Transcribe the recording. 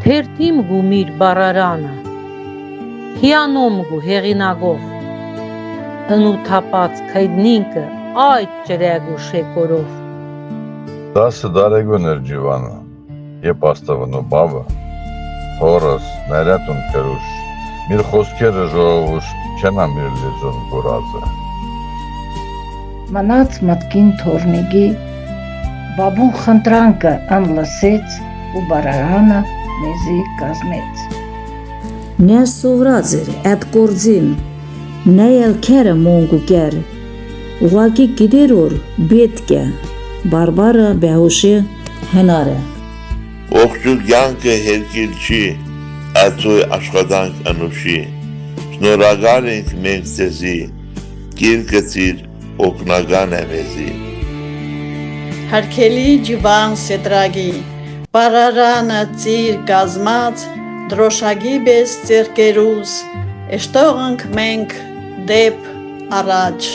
Թերթիմ գումիր բարարանը, հիանոմգու հեղինագով, ընութապած քայդնինքը այդ ճրեգու շեկորով։ 10 դարեգուն էր ջիվանը, եբ աստավնու բավը, հորս, ներյատուն կրուշ, միր խոսքերը ժողովուշ չենա միր լեզուն գորազը։ Մնաց մտքին թորնիգի, բաբուն խնդրանքը անլսեց ու բարարանը մեզի կազմեց։ Նա սովրած էր այդ գործին, նա էլ քերը մոնգու կեր, ուղակի գիտեր որ պետք է, բարբարը բեհուշի հնար է։ Ողջույն կյանքը հերկիլ չի, այծոյ աշխատանք անուշի, շնորհակալ ենք մենք ձեզի, գիրկծիր օգնական է մեզի։ Հարկելի ջիվան սետրագի, բարարանը ծիր կազմած, դրոշագի բես ձերկերուս, էշտող ենք մենք դեպ առաջ։